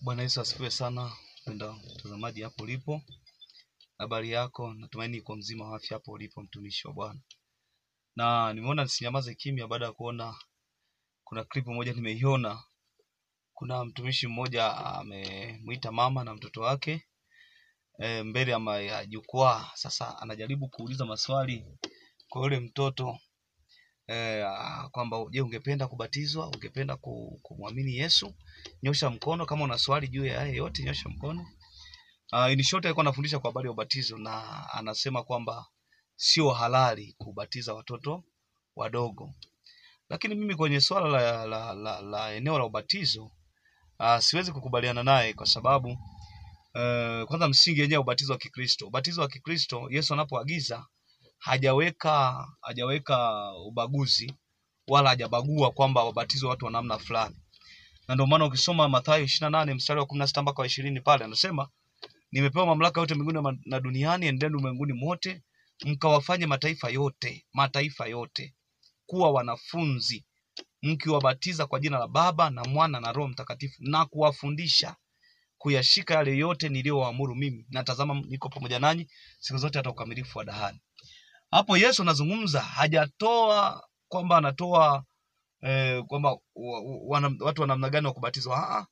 Bwana Yesu asifiwe sana. Mpendwa mtazamaji hapo ulipo. Habari yako? Natumaini uko mzima wa afya hapo ulipo mtumishi wa Bwana. Na nimeona nisinyamaze kimya baada ya kuona kuna clip moja nimeiona. Kuna mtumishi mmoja amemuita mama na mtoto wake mbele ya jukwaa. Sasa anajaribu kuuliza maswali kwa yule mtoto kwamba je, ungependa kubatizwa? Ungependa kumwamini Yesu? Nyosha mkono kama una swali juu ya haya yote, nyosha mkono. In short alikuwa anafundisha kwa habari ya ubatizo na anasema kwamba sio halali kubatiza watoto wadogo. Lakini mimi kwenye swala la eneo la ubatizo siwezi kukubaliana naye kwa sababu kwanza msingi yenyewe ubatizo wa Kikristo. Ubatizo wa Kikristo Yesu anapoagiza hajaweka ubaguzi wala hajabagua kwamba wabatizwe watu wa namna fulani. Na ndio maana ukisoma Mathayo 28 mstari wa 16 mpaka 20 pale anasema, nimepewa mamlaka yote mbinguni na duniani, endeni ulimwenguni mote mkawafanye mataifa yote kuwa wanafunzi, mkiwabatiza kwa jina la Baba na Mwana na Roho Mtakatifu, na kuwafundisha kuyashika yale yote niliyowaamuru mimi, na tazama niko pamoja nanyi siku zote hata ukamilifu wa dahari. Hapo Yesu anazungumza, hajatoa kwamba anatoa kwamba watu wa namna gani wa kubatizwa.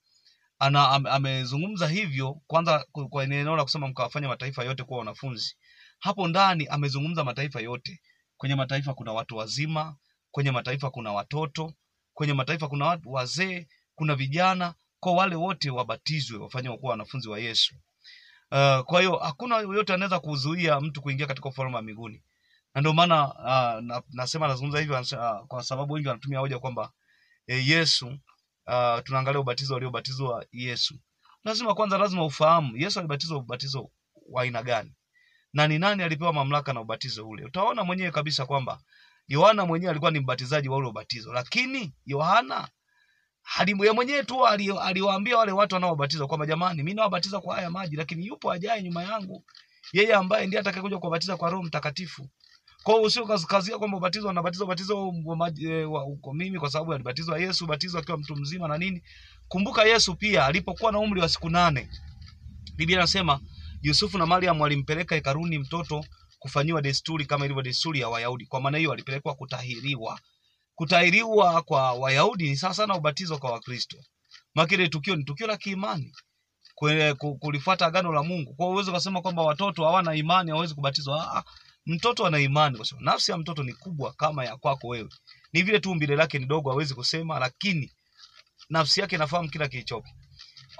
Amezungumza hivyo kwanza kwa eneo la kusema mkawafanya mataifa yote kuwa wanafunzi. Hapo ndani amezungumza mataifa yote. Kwenye mataifa kuna watu wazima, kwenye mataifa kuna watoto, kwenye mataifa kuna watu wazee, kuna vijana. Kwa wale wote wabatizwe, wafanywe kuwa wanafunzi wa Yesu. Kwa hiyo hakuna yote anaweza kuzuia mtu kuingia katika ufalme wa mbinguni. Na ndio maana nasema nazungumza hivyo kwa sababu wengi wanatumia hoja kwamba Yesu tunaangalia ubatizo aliobatizwa Yesu. Lazima ufahamu Yesu alibatizwa ubatizo wa aina gani na ni nani alipewa mamlaka na ubatizo ule. Utaona mwenyewe kabisa kwamba Yohana mwenyewe alikuwa ni mbatizaji wa ule ubatizo, lakini Yohana yeye mwenyewe tu aliwaambia wale watu wanaobatizwa kwamba jamani, mimi nawabatiza kwa haya maji, lakini yupo ajaye nyuma yangu, yeye ambaye ndiye atakayekuja kuwabatiza kwa Roho Mtakatifu. Kwa hiyo usio kazia kwamba ubatizo wa maji uko mimi kwa sababu alibatizwa Yesu, ubatizo akiwa mtu mzima na nini. Kumbuka Yesu pia alipokuwa na umri wa siku 8, Biblia inasema Yusufu na Mariam walimpeleka hekaluni mtoto kufanyiwa desturi kama ilivyo desturi ya Wayahudi. Kwa maana hiyo alipelekwa kutahiriwa. Kutahiriwa kwa Wayahudi ni sawa sana ubatizo kwa Wakristo. Makile tukio ni tukio la kiimani, kulifuata agano la Mungu. Kwa uwezo kusema kwamba watoto hawana imani hawezi kubatizwa. Mtoto ana imani kwa sababu nafsi ya mtoto ni kubwa kama ya kwako wewe. Ni vile tu umbile lake ni dogo hawezi kusema, lakini nafsi yake inafahamu kila kilichopo.